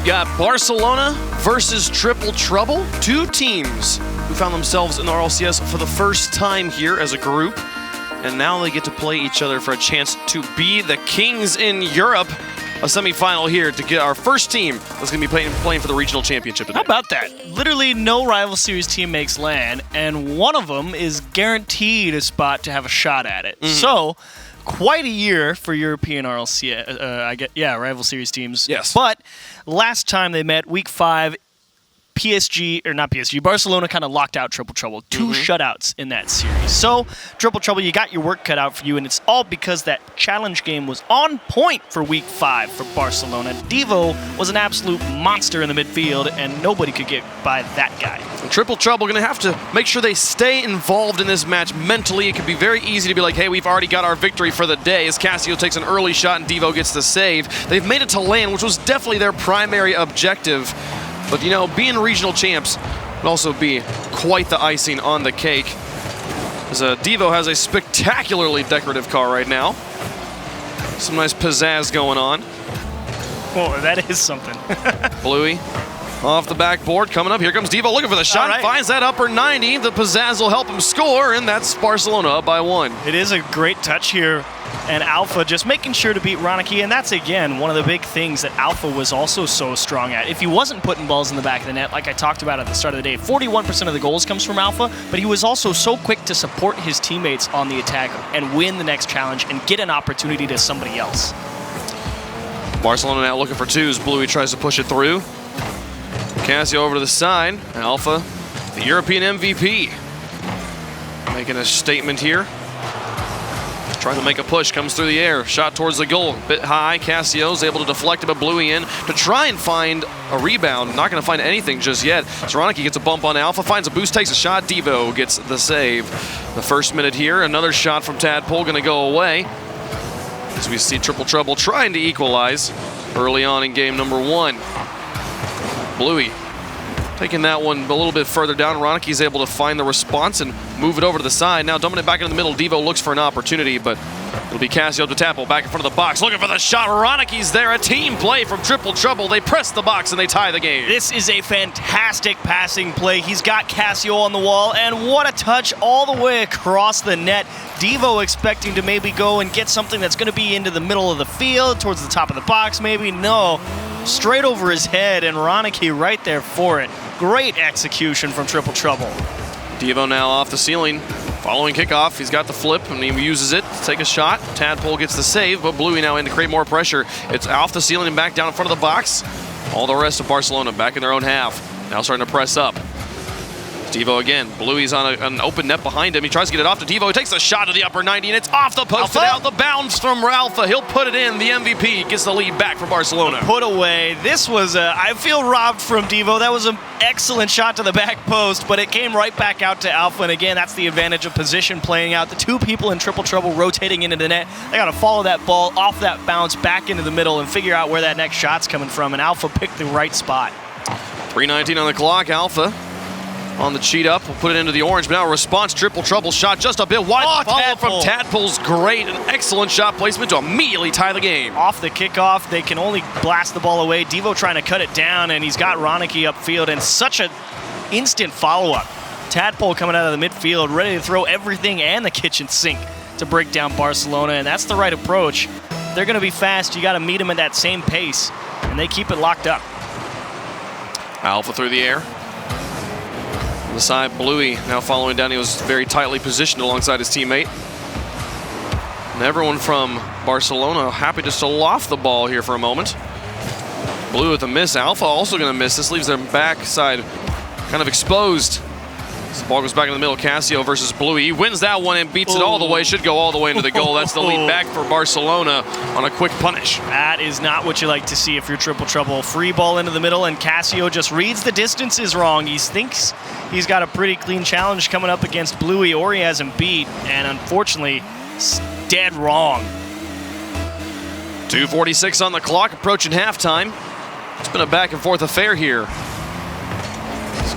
got Barcelona versus Triple Trouble. Two teams who found themselves in the RLCS for the first time here as a group. And now they get to play each other for a chance to be the kings in Europe. A semifinal here to get our first team that's going to be playing for the regional championship today. How about that? Literally no rival series team makes LAN, and one of them is guaranteed a spot to have a shot at it. So, quite a year for European RLCS, rival series teams. Yes. But last time they met, week 5, Barcelona kind of locked out Triple Trouble. Two shutouts in that series. So, Triple Trouble, you got your work cut out for you, and it's all because that challenge game was on point for week 5 for Barcelona. Devo was an absolute monster in the midfield, and nobody could get by that guy. And Triple Trouble going to have to make sure they stay involved in this match mentally. It could be very easy to be like, hey, we've already got our victory for the day, as Cassio takes an early shot and Devo gets the save. They've made it to LAN, which was definitely their primary objective. But, you know, being regional champs would also be quite the icing on the cake. As Devo has a spectacularly decorative car right now. Some nice pizzazz going on. Oh, that is something. Bluey off the backboard, coming up. Here comes Devo looking for the shot. Right. Finds that upper 90. The pizzazz will help him score, and that's Barcelona up by 1. It is a great touch here. And Alpha just making sure to beat Ronicky, and that's, again, one of the big things that Alpha was also so strong at. If he wasn't putting balls in the back of the net, like I talked about at the start of the day, 41% of the goals comes from Alpha, but he was also so quick to support his teammates on the attack and win the next challenge and get an opportunity to somebody else. Barcelona now looking for twos. Bluey tries to push it through. Cassio over to the side. Alpha, the European MVP, making a statement here. Trying to make a push, comes through the air, shot towards the goal, bit high. Cassio's able to deflect it, but Bluey in to try and find a rebound. Not going to find anything just yet. Ronicky gets a bump on Alpha, finds a boost, takes a shot. Devo gets the save. The first minute here, another shot from Tadpole going to go away. As we see Triple Trouble trying to equalize early on in game number 1. Bluey taking that one a little bit further down. Ronicky's able to find the response and move it over to the side. Now dumping it back into the middle. Devo looks for an opportunity, but it'll be Cassio to Tadpole back in front of the box. Looking for the shot. Ronicky's there. A team play from Triple Trouble. They press the box and they tie the game. This is a fantastic passing play. He's got Cassio on the wall, and what a touch all the way across the net. Devo expecting to maybe go and get something that's going to be into the middle of the field, towards the top of the box maybe. No, straight over his head, and Ronicky right there for it. Great execution from Triple Trouble. Devo now off the ceiling. Following kickoff, he's got the flip, and he uses it to take a shot. Tadpole gets the save, but Bluey now in to create more pressure. It's off the ceiling and back down in front of the box. All the rest of Barcelona back in their own half. Now starting to press up. Devo again. Bluey's on an open net behind him. He tries to get it off to Devo. He takes a shot to the upper 90, and it's off the post and out the bounce from Alpha. He'll put it in. The MVP gets the lead back for Barcelona. Put away. This was I feel robbed from Devo. That was an excellent shot to the back post, but it came right back out to Alpha. And again, that's the advantage of position playing out. The two people in Triple Trouble rotating into the net. They got to follow that ball off that bounce back into the middle and figure out where that next shot's coming from. And Alpha picked the right spot. 3:19 on the clock. Alpha on the cheat up, we'll put it into the orange, but now a response. Triple Trouble shot just a bit wide. Follow from Tadpole's great. An excellent shot placement to immediately tie the game. Off the kickoff, they can only blast the ball away. Devo trying to cut it down, and he's got Ronicky upfield, and such an instant follow-up. Tadpole coming out of the midfield, ready to throw everything and the kitchen sink to break down Barcelona, and that's the right approach. They're going to be fast. You got to meet them at that same pace, and they keep it locked up. Alpha through the air. The side, Bluey now following down. He was very tightly positioned alongside his teammate. And everyone from Barcelona happy just to loft the ball here for a moment. Blue with a miss. Alpha also going to miss. This leaves their backside kind of exposed. As the ball goes back in the middle. Cassio versus Bluey. He wins that one and beats it all the way. Should go all the way into the goal. That's the lead back for Barcelona on a quick punish. That is not what you like to see if you're Triple Trouble. Free ball into the middle, and Cassio just reads the distances wrong. He thinks he's got a pretty clean challenge coming up against Bluey, or he hasn't beat, and unfortunately, it's dead wrong. 2:46 on the clock, approaching halftime. It's been a back and forth affair here.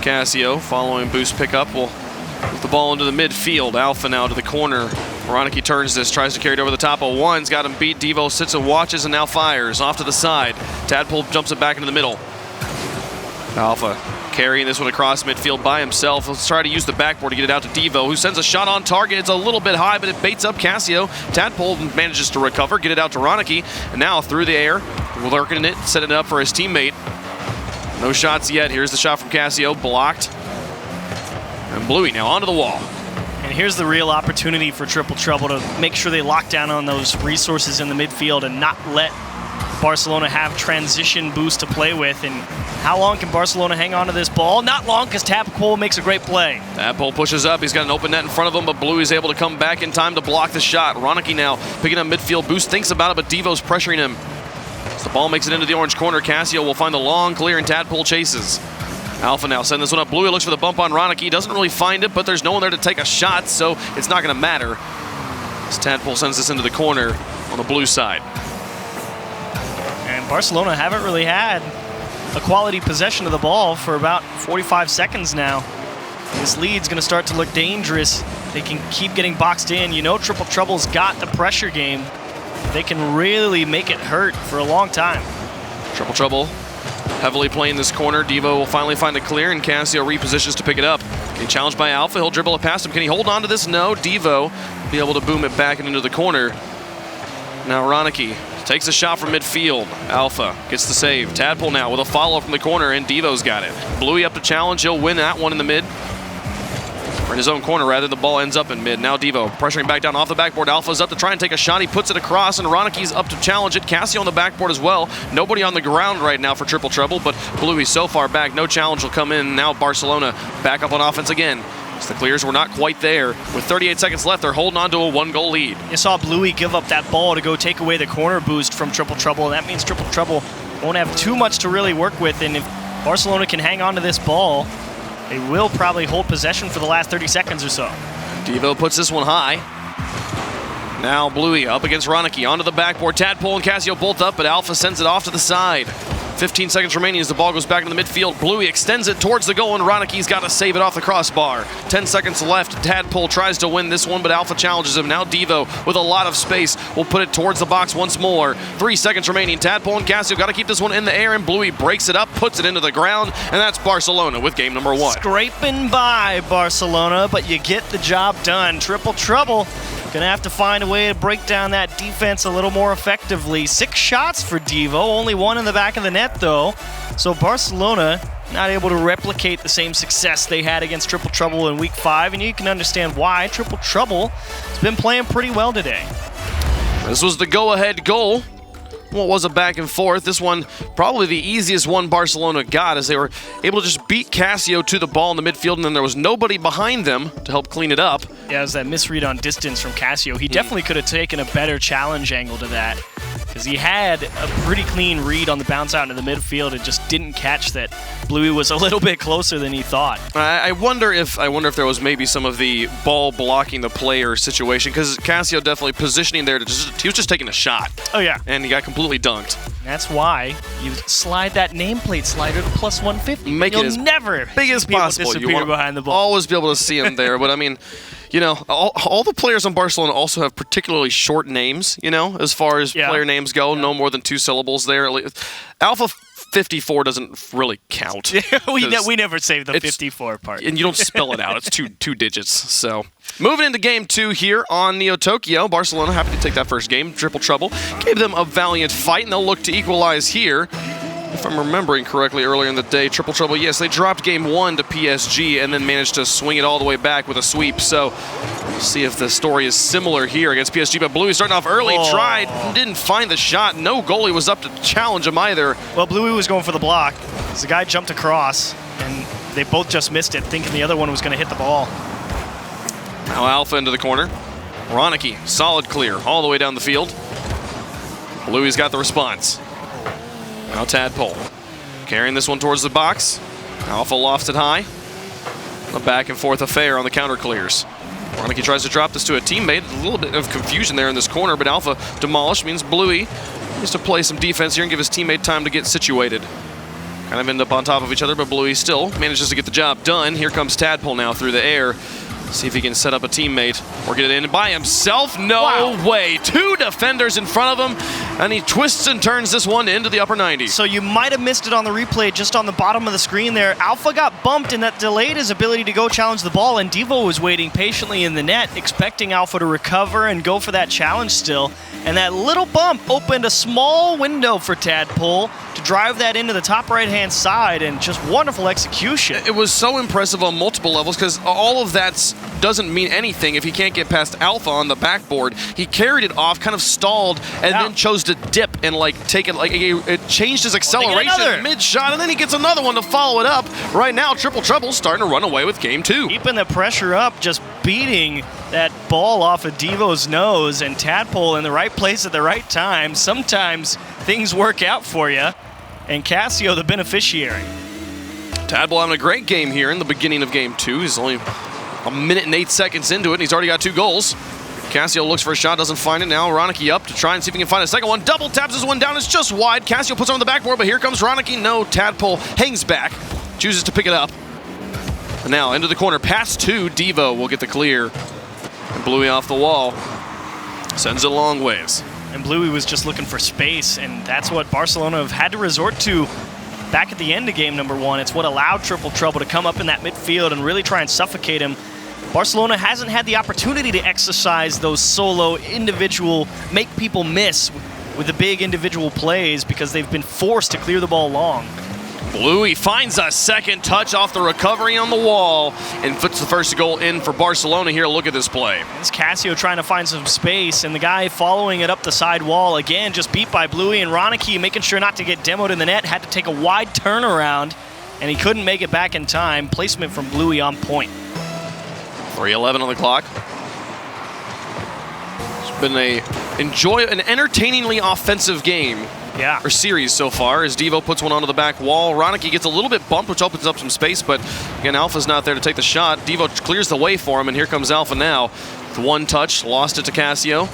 Cassio following boost pickup will move the ball into the midfield. Alpha now to the corner. Ronicky turns this, tries to carry it over the top of one's got him beat. Devo sits and watches and now fires off to the side. Tadpole jumps it back into the middle. Alpha carrying this one across midfield by himself. Let's try to use the backboard to get it out to Devo, who sends a shot on target. It's a little bit high, but it baits up Cassio. Tadpole manages to recover, get it out to Ronicky, and now through the air, lurking it, setting it up for his teammate. No shots yet. Here's the shot from Cassio, blocked. And Bluey now onto the wall. And here's the real opportunity for Triple Trouble to make sure they lock down on those resources in the midfield and not let Barcelona have transition boost to play with. And how long can Barcelona hang on to this ball? Not long, because Tadpole makes a great play. Tadpole pushes up. He's got an open net in front of him, but Bluey's able to come back in time to block the shot. Ronicky now picking up midfield. Boost thinks about it, but Devo's pressuring him. As the ball makes it into the orange corner, Cassio will find the long clear, and Tadpole chases. Alpha now sending this one up. Bluey looks for the bump on Ronicky. Doesn't really find it, but there's no one there to take a shot, so it's not going to matter. As Tadpole sends this into the corner on the blue side. And Barcelona haven't really had a quality possession of the ball for about 45 seconds now. This lead's going to start to look dangerous. They can keep getting boxed in. You know Triple Trouble's got the pressure game. They can really make it hurt for a long time. Triple Trouble heavily playing this corner. Devo will finally find a clear, and Cassio repositions to pick it up. Getting challenged by Alpha. He'll dribble it past him. Can he hold on to this? No. Devo will be able to boom it back into the corner. Now Ronicky takes a shot from midfield. Alpha gets the save. Tadpole now with a follow from the corner, and Devo's got it. Bluey up to challenge. He'll win that one in the mid. Or in his own corner, rather. The ball ends up in mid. Now Devo pressuring back down off the backboard. Alpha's up to try and take a shot. He puts it across, and Ronicky's up to challenge it. Cassio on the backboard as well. Nobody on the ground right now for Triple Trouble, but Bluey so far back. No challenge will come in. Now Barcelona back up on offense again. The clears were not quite there. With 38 seconds left, they're holding on to a 1-goal lead. You saw Bluey give up that ball to go take away the corner boost from Triple Trouble, and that means Triple Trouble won't have too much to really work with. And if Barcelona can hang on to this ball, they will probably hold possession for the last 30 seconds or so. Devo puts this one high. Now Bluey up against Ronicky, onto the backboard. Tadpole and Cassio both up, but Alpha sends it off to the side. 15 seconds remaining as the ball goes back into the midfield. Bluey extends it towards the goal, and Ronicky's got to save it off the crossbar. 10 seconds left. Tadpole tries to win this one, but Alpha challenges him. Now Devo, with a lot of space, will put it towards the box once more. 3 seconds remaining. Tadpole and Cassio got to keep this one in the air, and Bluey breaks it up, puts it into the ground, and that's Barcelona with game number 1. Scraping by Barcelona, but you get the job done. Triple Trouble gonna have to find a way to break down that defense a little more effectively. 6 shots for Devo, only 1 in the back of the net though. So Barcelona not able to replicate the same success they had against Triple Trouble in week 5, and you can understand why. Triple Trouble has been playing pretty well today. This was the go-ahead goal. Well, it was a back and forth. This one, probably the easiest one Barcelona got, as they were able to just beat Cassio to the ball in the midfield, and then there was nobody behind them to help clean it up. Yeah, it was that misread on distance from Cassio. He definitely could have taken a better challenge angle to that, because he had a pretty clean read on the bounce out into the midfield and just didn't catch that Bluey was a little bit closer than he thought. I wonder if there was maybe some of the ball blocking the player situation, because Cassio definitely positioning there he was just taking a shot. Oh yeah, and he got completely dunked. That's why you slide that nameplate slider to plus 150. Make it as never big as possible. You want behind the ball. Always be able to see him there, but I mean, you know, all the players on Barcelona also have particularly short names, you know, as far as player names go. No more than 2 syllables there. Alpha 54 doesn't really count. we never say the 54 part. And you don't spell it out. It's two digits. So moving into game 2 here on Neo Tokyo. Barcelona happy to take that first game. Triple Trouble gave them a valiant fight, and they'll look to equalize here. If I'm remembering correctly, earlier in the day, Triple Trouble, yes, they dropped game 1 to PSG and then managed to swing it all the way back with a sweep. So we'll see if the story is similar here against PSG. But Bluey starting off early, tried, didn't find the shot. No goalie was up to challenge him either. Well, Bluey was going for the block. The guy jumped across, and they both just missed it, thinking the other one was going to hit the ball. Now Alpha into the corner. Ronicky, solid clear all the way down the field. Bluey's got the response. Now Tadpole carrying this one towards the box. Alpha lofts it high. A back and forth affair on the counter clears. Ronicky tries to drop this to a teammate. A little bit of confusion there in this corner, but Alpha demolished. Means Bluey needs to play some defense here and give his teammate time to get situated. Kind of end up on top of each other, but Bluey still manages to get the job done. Here comes Tadpole now through the air. See if he can set up a teammate or get it in by himself. No way. 2 defenders in front of him, and he twists and turns this one into the upper 90. So you might have missed it on the replay just on the bottom of the screen there. Alpha got bumped, and that delayed his ability to go challenge the ball, and Devo was waiting patiently in the net, expecting Alpha to recover and go for that challenge still. And that little bump opened a small window for Tadpole to drive that into the top right-hand side, and just wonderful execution. It was so impressive on multiple levels because all of that doesn't mean anything if he can't get past Alpha on the backboard. He carried it off, kind of stalled, and then chose to dip and take it, it changed his acceleration mid-shot, and then he gets another one to follow it up. Right now, Triple Trouble's starting to run away with game 2. Keeping the pressure up, just beating that ball off of Devo's nose, and Tadpole in the right place at the right time. Sometimes things work out for you, and Casio the beneficiary. Tadpole having a great game here in the beginning of game 2. He's only a minute and 8 seconds into it, and he's already got 2 goals. Casio looks for a shot, doesn't find it. Now Ronicky up to try and see if he can find a second one. Double taps this one down, it's just wide. Casio puts it on the backboard, but here comes Ronicky. No, Tadpole hangs back, chooses to pick it up. And now into the corner, pass to Devo will get the clear. And Bluey off the wall, sends it a long ways. And Bluey was just looking for space, and that's what Barcelona have had to resort to back at the end of game number 1. It's what allowed Triple Trouble to come up in that midfield and really try and suffocate him. Barcelona hasn't had the opportunity to exercise those solo, individual, make people miss with the big individual plays because they've been forced to clear the ball long. Bluey finds a second touch off the recovery on the wall and puts the first goal in for Barcelona here. Look at this play. It's Casio trying to find some space, and the guy following it up the side wall, again, just beat by Bluey, and Ronicky making sure not to get demoed in the net, had to take a wide turnaround, and he couldn't make it back in time. Placement from Bluey on point. 3:11 on the clock. It's been an entertainingly offensive game. Yeah. Or series so far as Devo puts one onto the back wall. Ronicky gets a little bit bumped, which opens up some space, but again, Alpha's not there to take the shot. Devo clears the way for him, and here comes Alpha now. The one touch, lost it to Casio.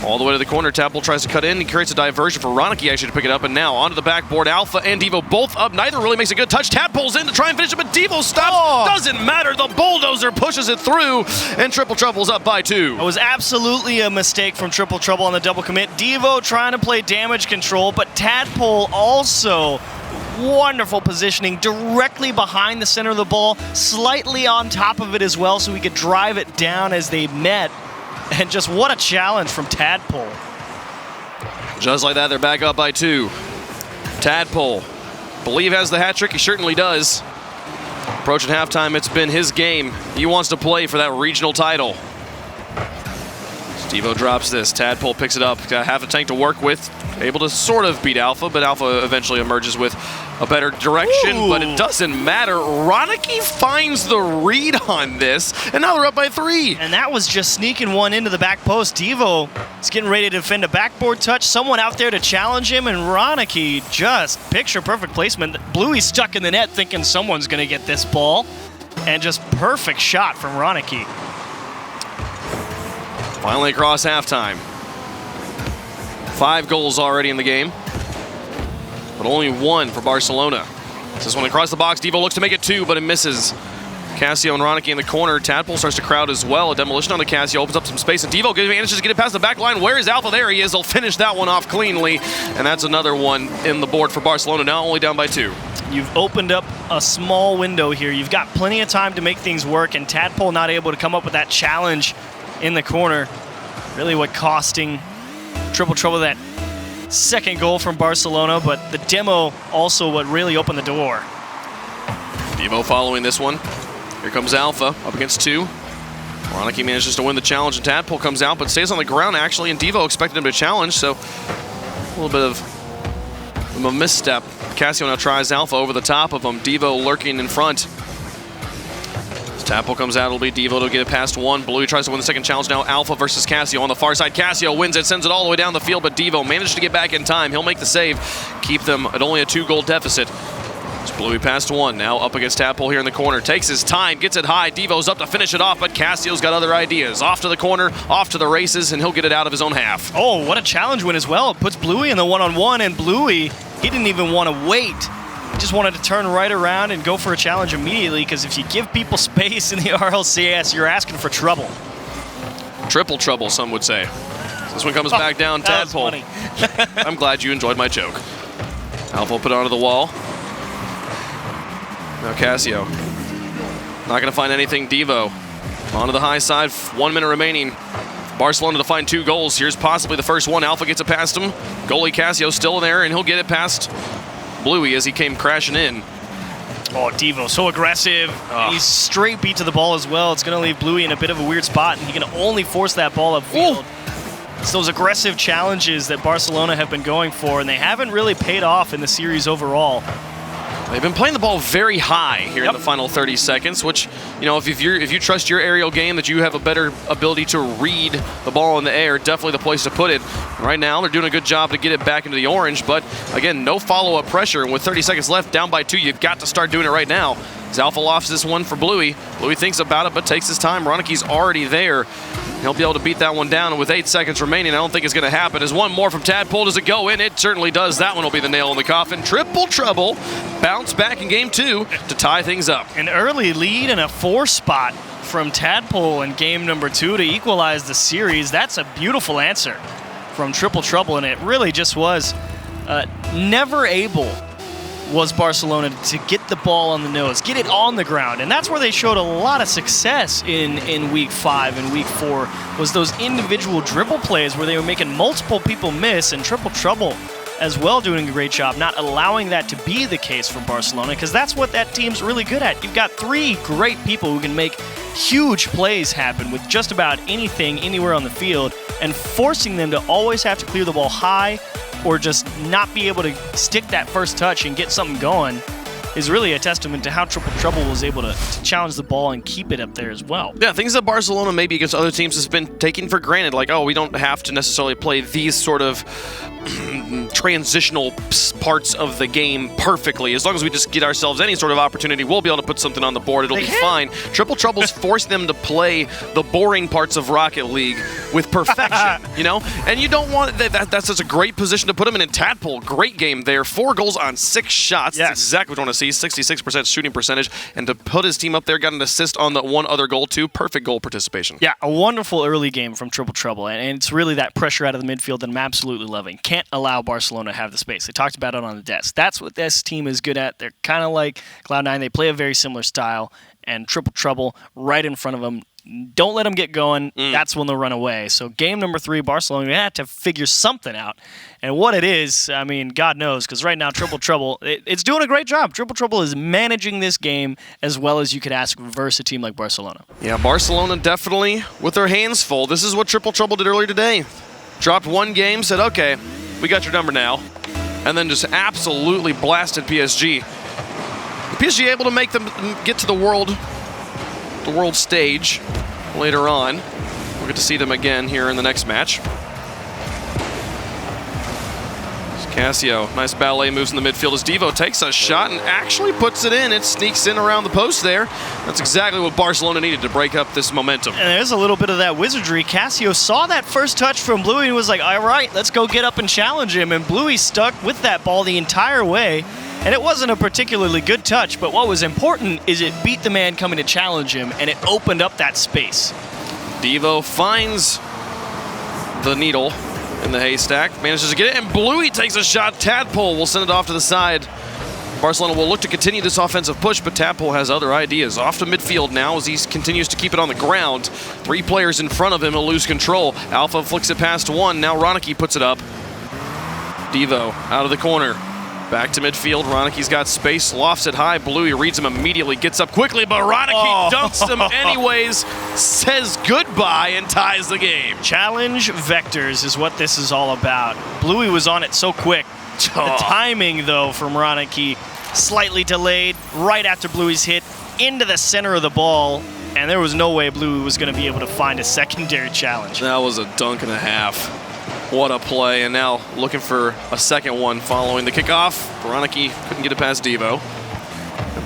All the way to the corner, Tadpole tries to cut in. He creates a diversion for Ronicky actually to pick it up, and now onto the backboard. Alpha and Devo both up. Neither really makes a good touch. Tadpole's in to try and finish it, but Devo stops. Doesn't matter. The bulldozer pushes it through, and Triple Trouble's up by 2. It was absolutely a mistake from Triple Trouble on the double commit. Devo trying to play damage control, but Tadpole also wonderful positioning directly behind the center of the ball, slightly on top of it as well, so he could drive it down as they met. And just what a challenge from Tadpole. Just like that, they're back up by 2. Tadpole, believe has the hat trick. He certainly does. Approaching halftime, it's been his game. He wants to play for that regional title. Devo drops this. Tadpole picks it up. Got half a tank to work with. Able to sort of beat Alpha, but Alpha eventually emerges with a better direction. Ooh. But it doesn't matter. Ronicky finds the read on this, and now they're up by 3. And that was just sneaking one into the back post. Devo is getting ready to defend a backboard touch. Someone out there to challenge him, and Ronicky just picture-perfect placement. Bluey stuck in the net thinking someone's going to get this ball, and just perfect shot from Ronicky. Finally across halftime. 5 goals already in the game, but only 1 for Barcelona. This one across the box. Devo looks to make it 2, but it misses. Casio and Ronicky in the corner. Tadpole starts to crowd as well. A demolition on the Casio opens up some space, and Devo manages to get it past the back line. Where is Alpha? There he is. They'll finish that one off cleanly, and that's another one in the board for Barcelona, now only down by 2. You've opened up a small window here. You've got plenty of time to make things work, and Tadpole not able to come up with that challenge in the corner. Really what costing Triple Trouble that second goal from Barcelona, but the demo also what really opened the door. Devo following this one. Here comes Alpha up against 2. Ronicky manages to win the challenge, and Tadpole comes out, but stays on the ground actually, and Devo expected him to challenge, so a little bit of a misstep. Casio now tries Alpha over the top of him. Devo lurking in front. Tadpole comes out, it'll be Devo to get it past 1. Bluey tries to win the second challenge now. Alpha versus Casio on the far side. Casio wins it, sends it all the way down the field, but Devo managed to get back in time. He'll make the save, keep them at only a 2-goal deficit. It's Bluey past 1, now up against Tadpole here in the corner. Takes his time, gets it high. Devo's up to finish it off, but Casio's got other ideas. Off to the corner, off to the races, and he'll get it out of his own half. Oh, what a challenge win as well. It puts Bluey in the one-on-one, and Bluey, he didn't even want to wait just wanted to turn right around and go for a challenge immediately, because if you give people space in the RLCS, you're asking for trouble. Triple trouble, some would say. This one comes back down, Tadpole. I'm glad you enjoyed my joke. Alpha will put it onto the wall. Now Casio. Not going to find anything. Devo onto the high side. 1 minute remaining. Barcelona to find 2 goals. Here's possibly the first one. Alpha gets it past him. Goalie Casio still there, and he'll get it past Bluey as he came crashing in. Oh, Devo, so aggressive. He's straight beat to the ball as well. It's going to leave Bluey in a bit of a weird spot, and he can only force that ball upfield. It's those aggressive challenges that Barcelona have been going for, and they haven't really paid off in the series overall. They've been playing the ball very high here in the final 30 seconds, which, you know, if you trust your aerial game, that you have a better ability to read the ball in the air, definitely the place to put it. Right now, they're doing a good job to get it back into the orange, but again, no follow-up pressure. And with 30 seconds left, down by 2, you've got to start doing it right now. As Alpha lofts this one for Bluey. Bluey thinks about it, but takes his time. Roniki's already there. He'll be able to beat that one down, and with 8 seconds remaining, I don't think it's going to happen. As one more from Tadpole, does it go in? It certainly does. That one will be the nail in the coffin. Triple trouble. Bounce back in game 2 to tie things up. An early lead and a 4 spot from Tadpole in game number 2 to equalize the series. That's a beautiful answer from Triple Trouble, and it really just was never able was Barcelona to get the ball on the nose, get it on the ground. And that's where they showed a lot of success in week 5 and week 4, was those individual dribble plays where they were making multiple people miss, and Triple Trouble as well doing a great job not allowing that to be the case for Barcelona, because that's what that team's really good at. You've got 3 great people who can make huge plays happen with just about anything, anywhere on the field, and forcing them to always have to clear the ball high or just not be able to stick that first touch and get something going is really a testament to how Triple Trouble was able to challenge the ball and keep it up there as well. Yeah, things that Barcelona maybe against other teams has been taken for granted, like, oh, we don't have to necessarily play these sort of transitional parts of the game perfectly. As long as we just get ourselves any sort of opportunity, we'll be able to put something on the board. It'll be fine. Triple Trouble's forced them to play the boring parts of Rocket League with perfection, you know? And you don't want that's such a great position to put him in. And Tadpole, great game there. 4 goals on 6 shots. Yes. That's exactly what you want to see. 66% shooting percentage. And to put his team up there, got an assist on the 1 other goal too. Perfect goal participation. Yeah, a wonderful early game from Triple Trouble. And it's really that pressure out of the midfield that I'm absolutely loving. Can't allow Barcelona to have the space. They talked about it on the desk. That's what this team is good at. They're kind of like Cloud9. They play a very similar style, and Triple Trouble right in front of them. Don't let them get going. That's when they'll run away. So game number 3, Barcelona had to figure something out. And what it is, I mean, God knows, because right now Triple Trouble, it's doing a great job. Triple Trouble is managing this game as well as you could ask versus a team like Barcelona. Yeah, Barcelona definitely with their hands full. This is what Triple Trouble did earlier today. Dropped 1 game, said, okay, we got your number now. And then just absolutely blasted PSG. PSG able to make them get to the world stage later on. We'll get to see them again here in the next match. Casio, nice ballet moves in the midfield as Devo takes a shot and actually puts it in. It sneaks in around the post there. That's exactly what Barcelona needed to break up this momentum. And there's a little bit of that wizardry. Casio saw that first touch from Bluey and was like, all right, let's go get up and challenge him. And Bluey stuck with that ball the entire way. And it wasn't a particularly good touch, but what was important is it beat the man coming to challenge him, and it opened up that space. Devo finds the needle in the haystack, manages to get it, and Bluey takes a shot. Tadpole will send it off to the side. Barcelona will look to continue this offensive push, but Tadpole has other ideas. Off to midfield now as he continues to keep it on the ground. 3 players in front of him will lose control. Alpha flicks it past 1. Now Ronicky puts it up. Devo out of the corner. Back to midfield. Roniki's got space, lofts it high. Bluey reads him immediately, gets up quickly, but Ronicky dunks him anyways, says goodbye, and ties the game. Challenge vectors is what this is all about. Bluey was on it so quick. The timing, though, from Ronicky, slightly delayed, right after Bluey's hit, into the center of the ball, and there was no way Bluey was going to be able to find a secondary challenge. That was a dunk and a half. What a play, and now looking for a second one following the kickoff. Ronicky couldn't get it past Devo.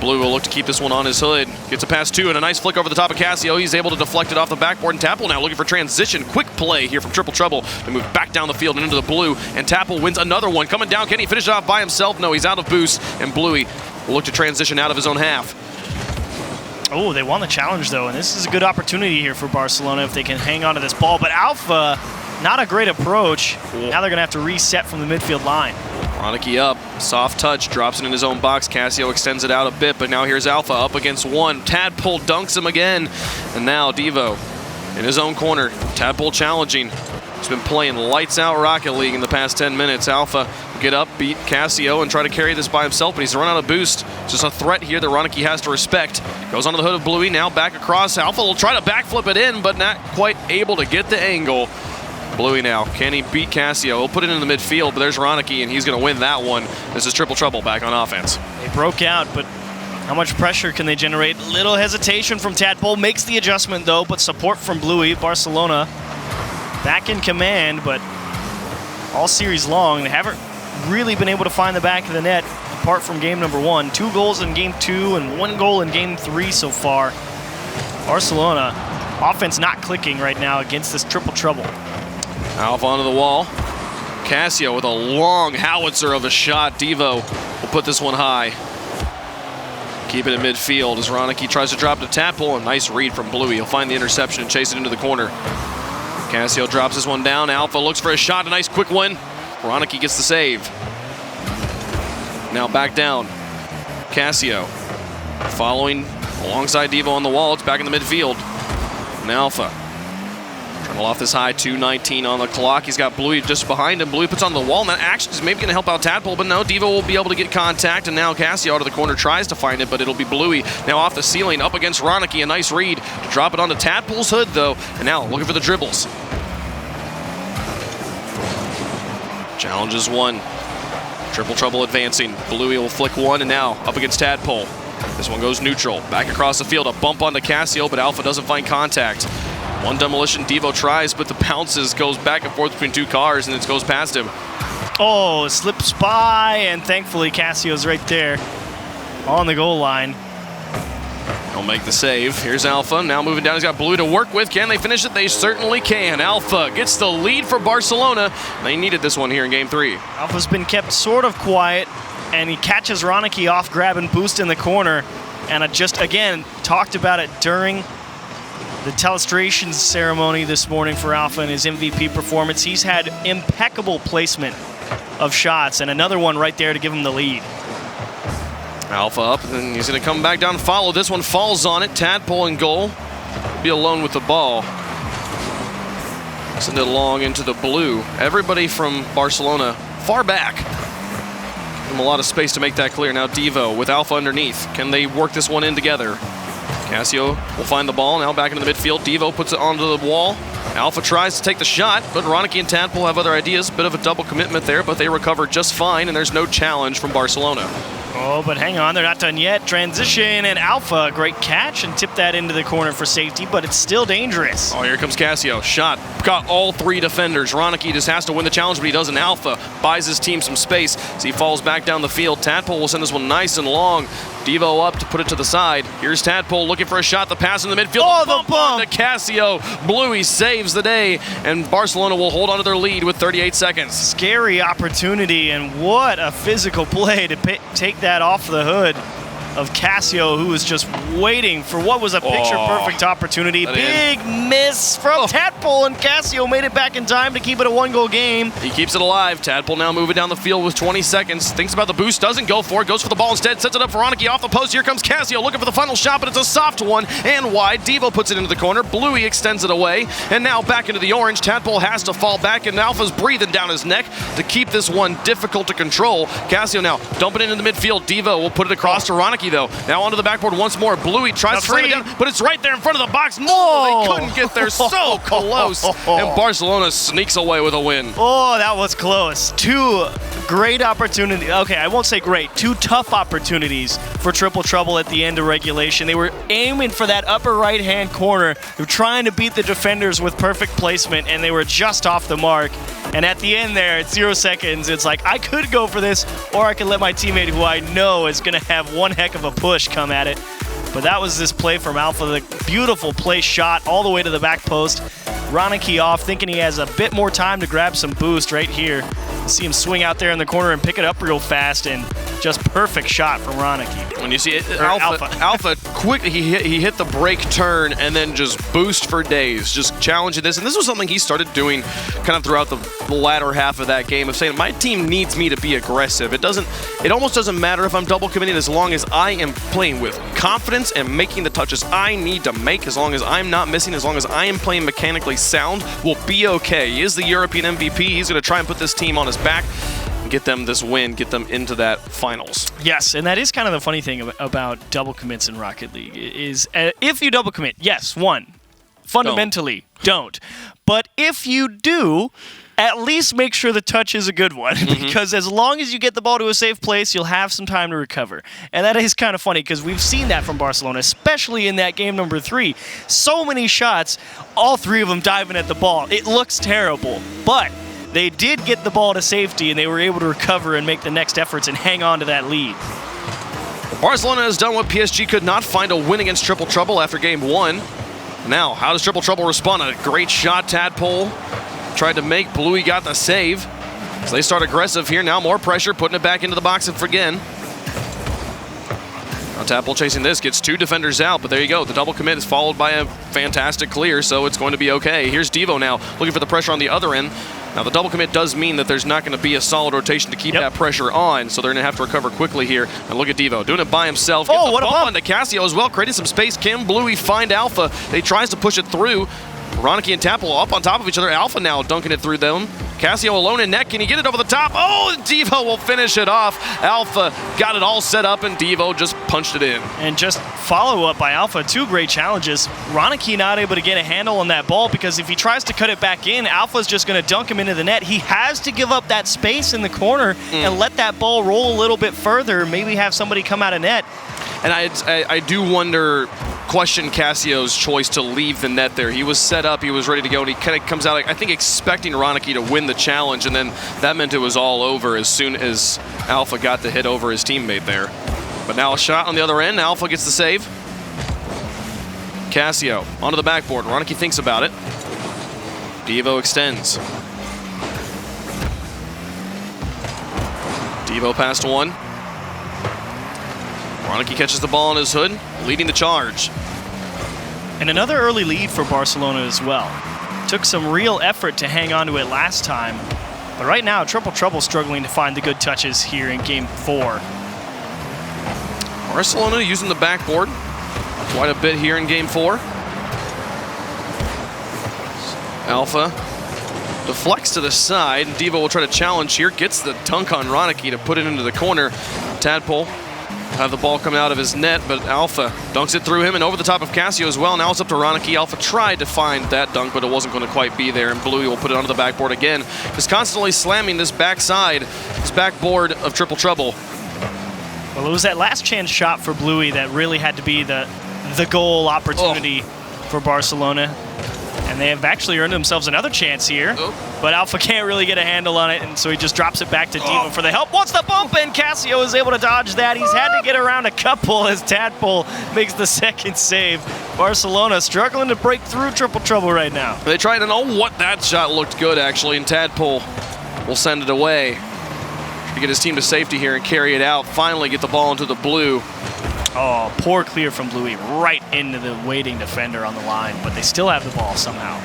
Blue will look to keep this one on his hood. Gets a pass two and a nice flick over the top of Casio. He's able to deflect it off the backboard, and Tapple now looking for transition. Quick play here from Triple Trouble to move back down the field and into the Blue, and Tapple wins another one. Coming down, can he finish it off by himself? No, he's out of boost, and Bluey will look to transition out of his own half. Oh, they won the challenge, though, and this is a good opportunity here for Barcelona if they can hang on to this ball. But Alpha, not a great approach. Now they're going to have to reset from the midfield line. Ronicky up, soft touch, drops it in his own box. Casio extends it out a bit, but now here's Alpha up against one. Tadpole dunks him again, and now Devo in his own corner. Tadpole challenging. He's been playing lights out Rocket League in the past 10 minutes. Alpha get up, beat Casio, and try to carry this by himself, but he's run out of boost. It's just a threat here that Ronicky has to respect. Goes onto the hood of Bluey, now back across. Alpha will try to backflip it in, but not quite able to get the angle. Bluey now, can he beat Casio? He'll put it in the midfield, but there's Ronicky, and he's going to win that one. This is Triple Trouble back on offense. They broke out, but how much pressure can they generate? Little hesitation from Tadpole, makes the adjustment though, but support from Bluey. Barcelona back in command, but all series long, they haven't really been able to find the back of the net apart from game number 1. 2 goals in game 2 and 1 goal in game 3 so far. Barcelona, offense not clicking right now against this Triple Trouble. Alpha onto the wall. Casio with a long howitzer of a shot. Devo will put this one high. Keep it in midfield as Ronicky tries to drop to Tadpole. A nice read from Bluey. He'll find the interception and chase it into the corner. Casio drops this one down. Alpha looks for a shot. A nice quick one. Ronicky gets the save. Now back down. Casio following alongside Devo on the wall. It's back in the midfield. And Alpha trying to loft this high. 2:19 on the clock. He's got Bluey just behind him. Bluey puts on the wall, and that action is maybe going to help out Tadpole, but no, Devo will be able to get contact, and now Casio out of the corner tries to find it, but it'll be Bluey now off the ceiling up against Ronicky. A nice read to drop it onto Tadpole's hood, though, and now looking for the dribbles. Challenge is one. Triple Trouble advancing. Bluey will flick one, and now up against Tadpole. This one goes neutral. Back across the field. A bump onto Casio, but Alpha doesn't find contact. One demolition. Devo tries, but the bounces goes back and forth between 2 cars, and it goes past him. Oh, slips by, and thankfully Casio's right there on the goal line. He'll make the save. Here's Alpha, now moving down. He's got Blue to work with. Can they finish it? They certainly can. Alpha gets the lead for Barcelona. They needed this one here in Game 3. Alpha's been kept sort of quiet, and he catches Ronicky off grabbing boost in the corner. And I just, again, talked about it during the telestration ceremony this morning for Alpha and his MVP performance. He's had impeccable placement of shots, and another one right there to give him the lead. Alpha up, and then he's going to come back down and follow. This one falls on it. Tadpole in goal. Be alone with the ball. Send it along into the Blue. Everybody from Barcelona far back. Give them a lot of space to make that clear. Now Devo with Alpha underneath. Can they work this one in together? Casio will find the ball, now back into the midfield. Devo puts it onto the wall. Alpha tries to take the shot, but Ronicky and Tadpole have other ideas. Bit of a double commitment there, but they recover just fine, and there's no challenge from Barcelona. Oh, but hang on, they're not done yet. Transition, and Alpha, great catch, and tip that into the corner for safety, but it's still dangerous. Oh, here comes Casio. Shot. Got all 3 defenders. Ronicky just has to win the challenge, but he doesn't. Alpha buys his team some space as he falls back down the field. Tadpole will send this one nice and long. Devo up to put it to the side. Here's Tadpole looking for a shot. The pass in the midfield. Oh, the bump to Casio. Bluey saves the day, and Barcelona will hold on to their lead with 38 seconds. Scary opportunity, and what a physical play to take that off the hood of Casio, who was just waiting for what was a picture-perfect opportunity. Big miss from Tadpole, and Casio made it back in time to keep it a 1-goal game. He keeps it alive. Tadpole now moving down the field with 20 seconds. Thinks about the boost, doesn't go for it, goes for the ball instead, sets it up for Ronicky off the post. Here comes Casio looking for the final shot, but it's a soft one and wide. Devo puts it into the corner. Bluey extends it away, and now back into the orange. Tadpole has to fall back, and Alpha's breathing down his neck to keep this one difficult to control. Casio now dumping it into the midfield. Devo will put it across to Ronicky, though. Now onto the backboard once more. Bluey tries to slam it down, but it's right there in front of the box. No, they couldn't get there. So close. And Barcelona sneaks away with a win. Oh, that was close. 2 great opportunities. Okay, I won't say great. 2 tough opportunities for Triple Trouble at the end of regulation. They were aiming for that upper right-hand corner. They were trying to beat the defenders with perfect placement, and they were just off the mark. And at the end there, at 0 seconds, it's like, I could go for this, or I could let my teammate, who I know is going to have one heck of a push, come at it. But that was this play from Alpha, the beautiful play shot all the way to the back post. Ronicky off, thinking he has a bit more time to grab some boost right here. You see him swing out there in the corner and pick it up real fast, and just perfect shot from Ronicky. When you see it, Alpha quickly, he hit the brake turn and then just boost for days, just challenging this. And this was something he started doing kind of throughout the latter half of that game, of saying, my team needs me to be aggressive. It almost doesn't matter if I'm double committing, as long as I am playing with confidence and making the touches I need to make, as long as I'm not missing, as long as I am playing mechanically sound, we'll be okay. He is the European MVP. He's going to try and put this team on his back and get them this win, get them into that finals. Yes, and that is kind of the funny thing about double commits in Rocket League is if you double commit, yes, fundamentally don't. But if you do, at least make sure the touch is a good one, because as long as you get the ball to a safe place, you'll have some time to recover. And that is kind of funny, because we've seen that from Barcelona, especially in that game number 3. So many shots, all 3 of them diving at the ball. It looks terrible, but they did get the ball to safety, and they were able to recover and make the next efforts and hang on to that lead. Barcelona has done what PSG could not find, a win against Triple Trouble after game 1. Now, how does Triple Trouble respond? A great shot, Tadpole tried to make. Bluey got the save. So they start aggressive here. Now more pressure, putting it back into the box again. Now Tadpole chasing this, gets 2 defenders out, but there you go. The double commit is followed by a fantastic clear, so it's going to be okay. Here's Devo now, looking for the pressure on the other end. Now, the double commit does mean that there's not going to be a solid rotation to keep that pressure on, so they're going to have to recover quickly here. And look at Devo doing it by himself. Gets what a bump onto Cassio as well, creating some space. Kim, Bluey find Alpha. They tries to push it through. Ronicky and Tadpole up on top of each other. Alpha now dunking it through them. Cassio alone in net. Can he get it over the top? Oh, and Devo will finish it off. Alpha got it all set up, and Devo just punched it in. And just follow up by Alpha. 2 great challenges. Ronicky not able to get a handle on that ball, because if he tries to cut it back in, Alpha's just going to dunk him into the net. He has to give up that space in the corner and let that ball roll a little bit further, maybe have somebody come out of net. And I do wonder, question Cassio's choice to leave the net there. He was set up, he was ready to go, and he kind of comes out, I think, expecting Ronicky to win the challenge, and then that meant it was all over as soon as Alpha got the hit over his teammate there. But now a shot on the other end. Alpha gets the save. Cassio onto the backboard. Ronicky thinks about it. Devo extends. Devo past 1. Ronicky catches the ball on his hood, leading the charge. And another early lead for Barcelona as well. Took some real effort to hang on to it last time. But right now, Triple Trouble struggling to find the good touches here in game 4. Barcelona using the backboard quite a bit here in game 4. Alpha deflects to the side. Devo will try to challenge here. Gets the dunk on Ronicky to put it into the corner. Tadpole have the ball come out of his net, but Alpha dunks it through him and over the top of Cassio as well. Now it's up to Ronicky. Alpha tried to find that dunk, but it wasn't going to quite be there, and Bluey will put it onto the backboard again. Just constantly slamming this backside, this backboard of Triple Trouble. Well, it was that last chance shot for Bluey that really had to be the goal opportunity for Barcelona. And they have actually earned themselves another chance here. But Alpha can't really get a handle on it, and so he just drops it back to Devo for the help. Wants the bump, and Cassio is able to dodge that. He's had to get around a couple as Tadpole makes the second save. Barcelona struggling to break through Triple Trouble right now. They tried to know what that shot looked good, actually, and Tadpole will send it away to get his team to safety here and carry it out. Finally get the ball into the blue. Oh, poor clear from Bluey right into the waiting defender on the line, but they still have the ball somehow.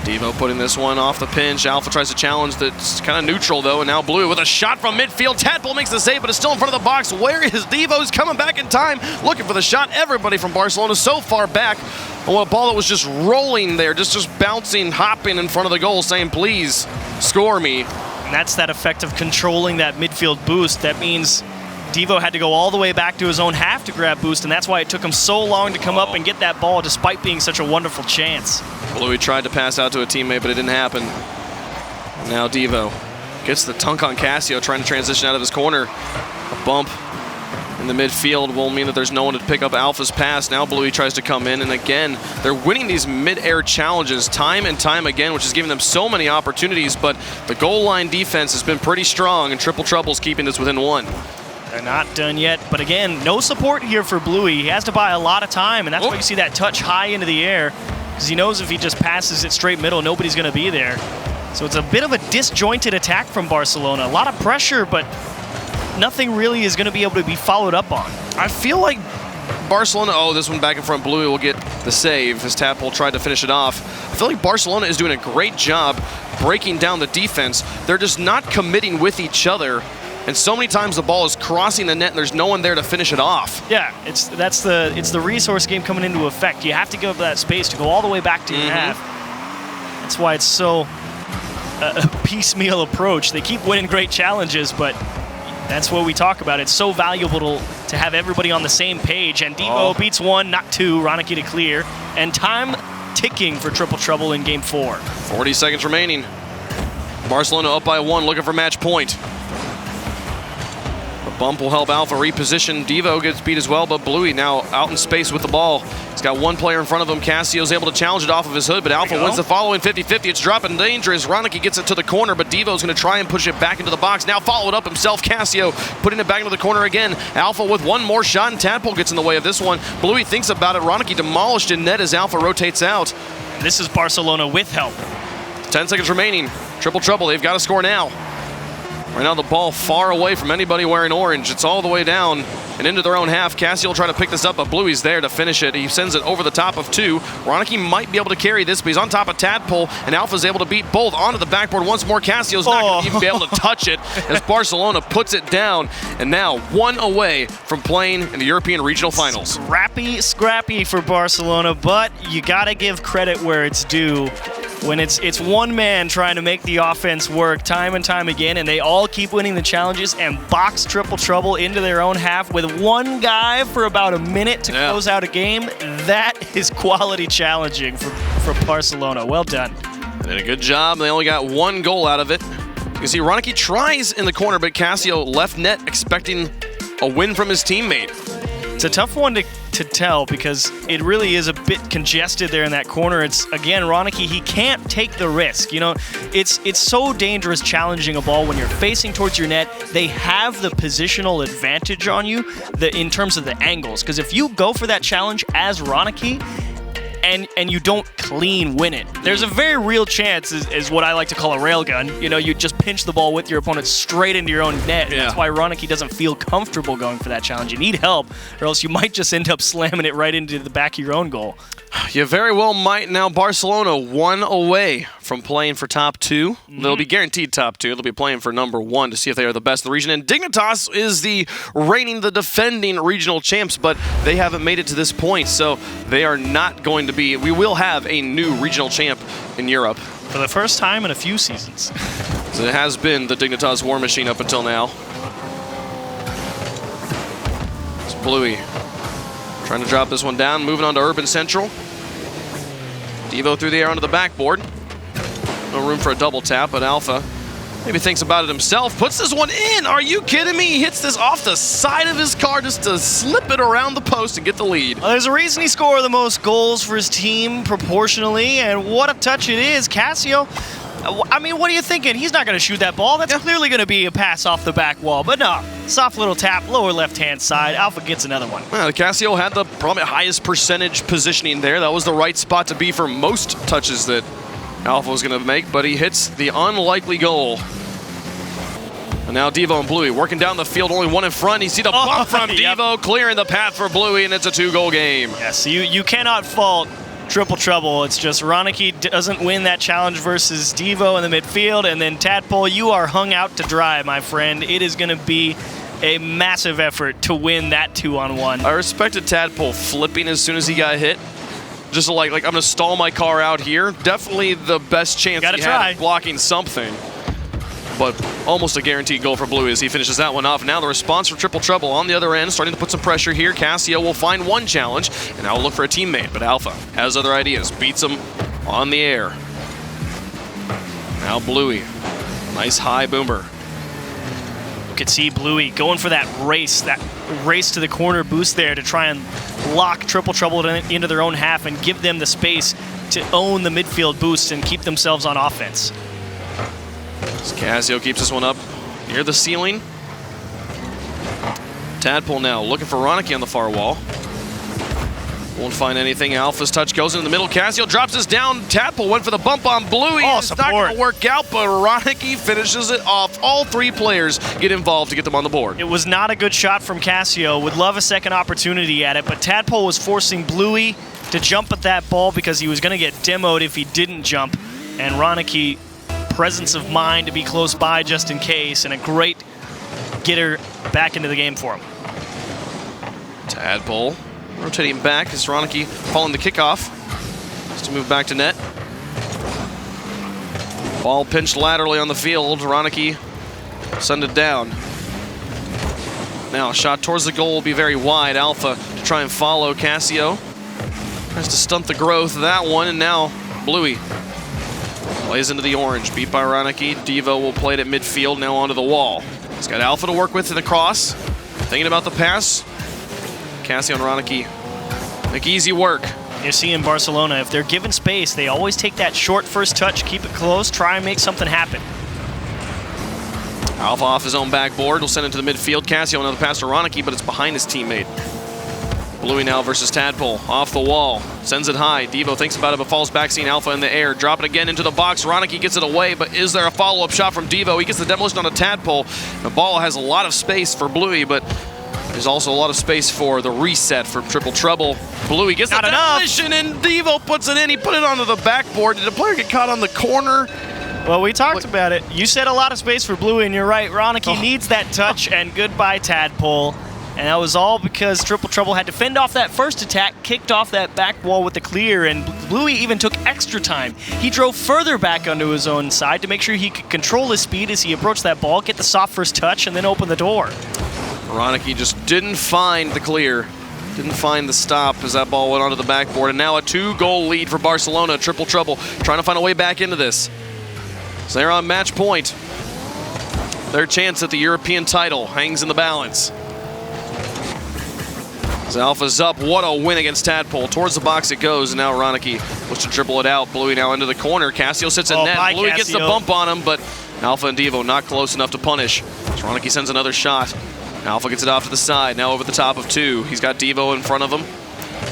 Devo putting this one off the pinch. Alpha tries to challenge that's kind of neutral, though, and now Bluey with a shot from midfield. Tadpole makes the save, but it's still in front of the box. Where is Devo? He's coming back in time, looking for the shot. Everybody from Barcelona so far back on a ball that was just rolling there, just bouncing, hopping in front of the goal, saying, please, score me. And that's that effect of controlling that midfield boost. That means Devo had to go all the way back to his own half to grab boost, and that's why it took him so long to come up and get that ball despite being such a wonderful chance. Bluey tried to pass out to a teammate, but it didn't happen. Now Devo gets the dunk on Cassio, trying to transition out of his corner. A bump in the midfield will mean that there's no one to pick up Alpha's pass. Now Bluey tries to come in, and again, they're winning these mid-air challenges time and time again, which is giving them so many opportunities, but the goal line defense has been pretty strong, and Triple Trouble's keeping this within 1. They're not done yet, but again, no support here for Bluey. He has to buy a lot of time, and that's why you see that touch high into the air, because he knows if he just passes it straight middle, nobody's going to be there. So it's a bit of a disjointed attack from Barcelona. A lot of pressure, but nothing really is going to be able to be followed up on. I feel like Barcelona, this one back in front, Bluey will get the save as Tadpole tried to finish it off. I feel like Barcelona is doing a great job breaking down the defense. They're just not committing with each other, and so many times the ball is crossing the net and there's no one there to finish it off. Yeah, it's the resource game coming into effect. You have to give up that space to go all the way back to your half. That's why it's so a piecemeal approach. They keep winning great challenges, but that's what we talk about. It's so valuable to have everybody on the same page. And Devo beats 1, not 2. Ronicky to clear. And time ticking for Triple Trouble in Game 4. 40 seconds remaining. Barcelona up by 1, looking for match point. The bump will help Alpha reposition. Devo gets beat as well, but Bluey now out in space with the ball. He's got one player in front of him. Cassio's able to challenge it off of his hood, but Alpha wins the following 50-50. It's dropping dangerous. Ronicky gets it to the corner, but Devo's going to try and push it back into the box. Now follow it up himself. Cassio putting it back into the corner again. Alpha with one more shot, and Tadpole gets in the way of this one. Bluey thinks about it. Ronicky demolished in net as Alpha rotates out. And this is Barcelona with help. 10 seconds remaining. Triple Trouble. They've got to score now. Right now the ball far away from anybody wearing orange. It's all the way down and into their own half. Cassio will try to pick this up, but Bluey's there to finish it. He sends it over the top of 2. Ronicky might be able to carry this, but he's on top of Tadpole, and Alpha's able to beat both onto the backboard once more. Cassio's not going to even be able to touch it as Barcelona puts it down, and now 1 away from playing in the European Regional Finals. Scrappy for Barcelona, but you got to give credit where it's due. When it's one man trying to make the offense work time and time again, and they all keep winning the challenges and box Triple Trouble into their own half with one guy for about a minute to close out a game, that is quality challenging for Barcelona. Well done. They did a good job. They only got 1 goal out of it. You can see Ronicky tries in the corner, but Cassio left net expecting a win from his teammate. It's a tough one to tell because it really is a bit congested there in that corner. It's, again, Ronicky, he can't take the risk. You know, it's so dangerous challenging a ball when you're facing towards your net. They have the positional advantage on you in terms of the angles, because if you go for that challenge as Ronicky, and you don't clean win it, there's a very real chance, is what I like to call a railgun. You know, you just pinch the ball with your opponent straight into your own net. That's why Ronicky doesn't feel comfortable going for that challenge. You need help, or else you might just end up slamming it right into the back of your own goal. You very well might. Now Barcelona 1 away from playing for top 2. They'll be guaranteed top 2. They'll be playing for number 1 to see if they are the best in the region. And Dignitas is the defending regional champs, but they haven't made it to this point, so they are not going to be. We will have a new regional champ in Europe. For the first time in a few seasons. So it has been the Dignitas War Machine up until now. It's Bluey trying to drop this one down, moving on to Urban Central. Devo through the air onto the backboard. No room for a double tap, but Alpha maybe thinks about it himself. Puts this one in. Are you kidding me? He hits this off the side of his car just to slip it around the post and get the lead. Well, there's a reason he scored the most goals for his team proportionally, and what a touch it is. Cassio, I mean, what are you thinking? He's not going to shoot that ball. That's clearly going to be a pass off the back wall. But no, soft little tap, lower left-hand side. Alpha gets another one. Well, Cassio had the probably highest percentage positioning there. That was the right spot to be for most touches that Alpha was going to make, but he hits the unlikely goal. And now Devo and Bluey working down the field, only one in front. You see the bump from Devo, clearing the path for Bluey, and it's a 2-goal game. Yes, you cannot fault Triple Trouble. It's just Ronicky doesn't win that challenge versus Devo in the midfield, and then Tadpole, you are hung out to dry, my friend. It is going to be a massive effort to win that 2-on-1. I respected Tadpole flipping as soon as he got hit. Just like I'm going to stall my car out here. Definitely the best chance he had of blocking something. But almost a guaranteed goal for Bluey as he finishes that one off. Now the response for Triple Trouble on the other end, starting to put some pressure here. Cassio will find one challenge, and now will look for a teammate. But Alpha has other ideas, beats him on the air. Now Bluey, nice high boomer. could see Bluey going for that race to the corner boost there to try and lock Triple Trouble into their own half and give them the space to own the midfield boost and keep themselves on offense. As Casio keeps this one up near the ceiling. Tadpole now looking for Ronicky on the far wall. Won't find anything. Alpha's touch goes into the middle. Casio drops this down. Tadpole went for the bump on Bluey. Oh, it's not going to work out, but Ronicky finishes it off. All three players get involved to get them on the board. It was not a good shot from Casio. Would love a second opportunity at it, but Tadpole was forcing Bluey to jump at that ball because he was going to get demoed if he didn't jump. And Ronicky, presence of mind to be close by just in case, and a great getter back into the game for him. Tadpole rotating back as Ronicky following the kickoff. Just to move back to net. Ball pinched laterally on the field. Ronicky send it down. Now a shot towards the goal will be very wide. Alpha to try and follow. Casio tries to stunt the growth of that one, and now Bluey plays into the orange. Beat by Ronicky. Devo will play it at midfield, now onto the wall. He's got Alpha to work with in the cross. Thinking about the pass. Casio and Ronicky make easy work. You see in Barcelona, if they're given space, they always take that short first touch, keep it close, try and make something happen. Alpha off his own backboard will send it to the midfield. Casio another pass to Ronicky, but it's behind his teammate. Bluey now versus Tadpole. Off the wall. Sends it high. Devo thinks about it, but falls back, seeing Alpha in the air. Drop it again into the box. Ronicky gets it away, but is there a follow-up shot from Devo? He gets the demolition on a Tadpole. The ball has a lot of space for Bluey, but there's also a lot of space for the reset for Triple Trouble. Bluey gets the demolition, and Devo puts it in. He put it onto the backboard. Did the player get caught on the corner? Well, we talked about it. You said a lot of space for Bluey, and you're right. Ronicky needs that touch, and goodbye, Tadpole. And that was all because Triple Trouble had to fend off that first attack, kicked off that back wall with the clear, and Bluey even took extra time. He drove further back onto his own side to make sure he could control his speed as he approached that ball, get the soft first touch, and then open the door. Ronicky just didn't find the clear, didn't find the stop as that ball went onto the backboard, and now a 2-goal lead for Barcelona. Triple Trouble trying to find a way back into this. So they're on match point. Their chance at the European title hangs in the balance. As Alpha's up, what a win against Tadpole. Towards the box it goes, and now Ronicky looks to dribble it out. Bluey now into the corner. Casio sits in net. Bluey gets the bump on him, but Alpha and Devo not close enough to punish. So Ronicky sends another shot. Alpha gets it off to the side, now over the top of two. He's got Devo in front of him.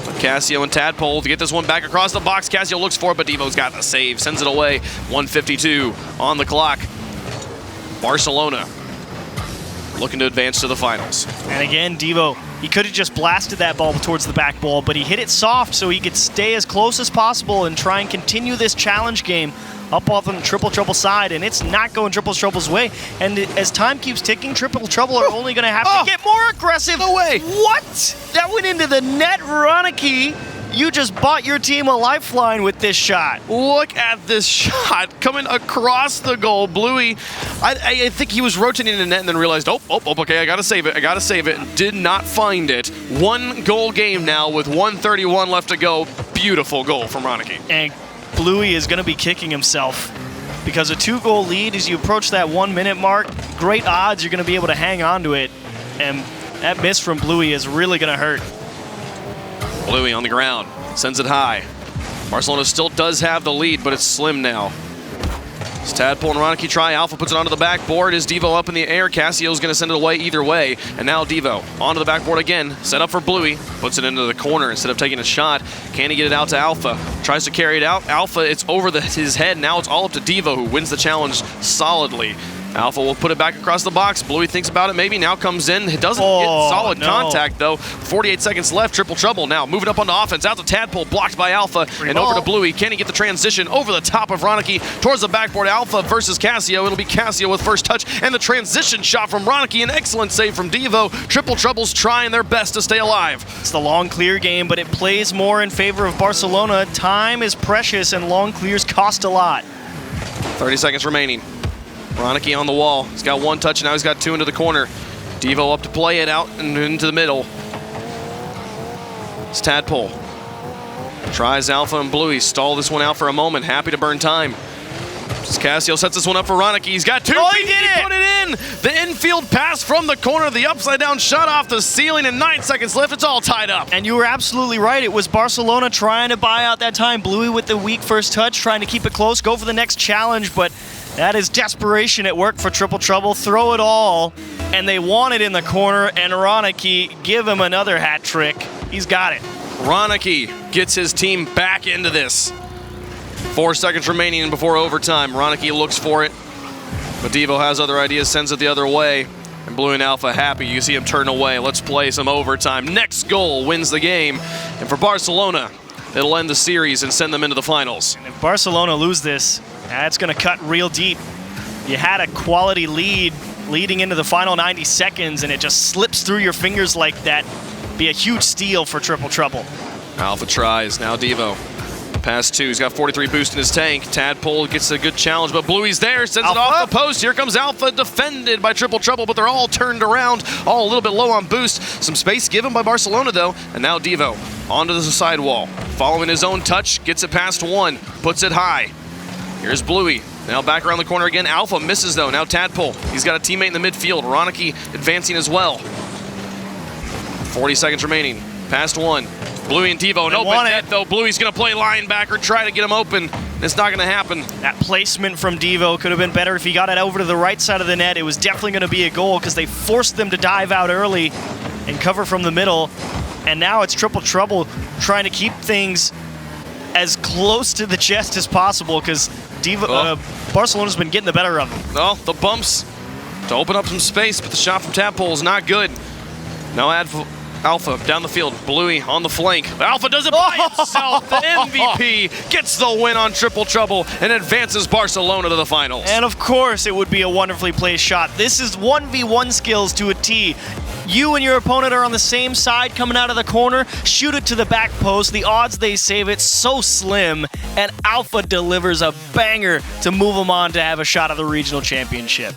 But Casio and Tadpole to get this one back across the box. Casio looks for it, but Devo's got the save. Sends it away. 1:52 on the clock. Barcelona looking to advance to the finals. And again, Devo, he could have just blasted that ball towards the back ball, but he hit it soft so he could stay as close as possible and try and continue this challenge game up off on the Triple Trouble side, and it's not going Triple Trouble's way. And as time keeps ticking, Triple Trouble are only going to have to get more aggressive. No way. What? That went into the net, Ronicky. You just bought your team a lifeline with this shot. Look at this shot coming across the goal. Bluey, I think he was rotating the net and then realized, okay, I gotta save it. Did not find it. 1-goal game now with 1:31 left to go. Beautiful goal from Ronicky. And Bluey is going to be kicking himself because a 2-goal lead as you approach that 1-minute mark, great odds you're going to be able to hang on to it. And that miss from Bluey is really going to hurt. Bluey on the ground, sends it high. Barcelona still does have the lead, but it's slim now. As Tadpole and Ronicky try, Alpha puts it onto the backboard. Is Devo up in the air? Casio's going to send it away either way. And now Devo onto the backboard again, set up for Bluey. Puts it into the corner instead of taking a shot. Can he get it out to Alpha? Tries to carry it out. Alpha, it's over his head. Now it's all up to Devo, who wins the challenge solidly. Alpha will put it back across the box. Bluey thinks about it maybe, now comes in. It doesn't get solid contact though. 48 seconds left, Triple Trouble now moving up on the offense. Out to Tadpole, blocked by Alpha, and over to Bluey. Can he get the transition over the top of Ronicky towards the backboard? Alpha versus Casio. It'll be Casio with first touch, and the transition shot from Ronicky. An excellent save from Devo. Triple Trouble's trying their best to stay alive. It's the long clear game, but it plays more in favor of Barcelona. Time is precious, and long clears cost a lot. 30 seconds remaining. Ronicky on the wall. He's got one touch, now he's got two into the corner. Devo up to play it out and into the middle. It's Tadpole. Tries Alpha and Bluey. Stall this one out for a moment. Happy to burn time. Casio sets this one up for Ronicky. He's got two. Oh, he did it! Put it in. The infield pass from the corner. The upside down shot off the ceiling, and 9 seconds left. It's all tied up. And you were absolutely right. It was Barcelona trying to buy out that time. Bluey with the weak first touch, trying to keep it close, go for the next challenge, but that is desperation at work for Triple Trouble. Throw it all, and they want it in the corner, and Ronicky, give him another hat trick. He's got it. Ronicky gets his team back into this. 4 seconds remaining before overtime. Ronicky looks for it, but Devo has other ideas, sends it the other way. And Blue and Alpha happy. You see him turn away. Let's play some overtime. Next goal wins the game. And for Barcelona, it'll end the series and send them into the finals. And if Barcelona lose this, that's going to cut real deep. You had a quality lead leading into the final 90 seconds, and it just slips through your fingers like that. Be a huge steal for Triple Trouble. Alpha tries. Now Devo. Pass 2. He's got 43 boost in his tank. Tadpole gets a good challenge, but Bluey's there. Sends it off the post. Here comes Alpha, defended by Triple Trouble, but they're all turned around, all a little bit low on boost. Some space given by Barcelona, though. And now Devo onto the sidewall. Following his own touch, gets it past 1, puts it high. Here's Bluey. Now back around the corner again. Alpha misses, though. Now Tadpole. He's got a teammate in the midfield. Ronicky advancing as well. 40 seconds remaining. Past 1. Bluey and Devo, no net though. Bluey's going to play linebacker, try to get him open. It's not going to happen. That placement from Devo could have been better if he got it over to the right side of the net. It was definitely going to be a goal because they forced them to dive out early and cover from the middle. And now it's Triple Trouble trying to keep things as close to the chest as possible because Barcelona's been getting the better of them. Well, the bumps to open up some space, but the shot from Tadpole is not good. Now Alpha down the field, Bluey on the flank. Alpha does it by himself. The MVP gets the win on Triple Trouble and advances Barcelona to the finals. And of course, it would be a wonderfully placed shot. This is 1v1 skills to a T. You and your opponent are on the same side coming out of the corner. Shoot it to the back post. The odds they save it so slim. And Alpha delivers a banger to move them on to have a shot at the regional championship.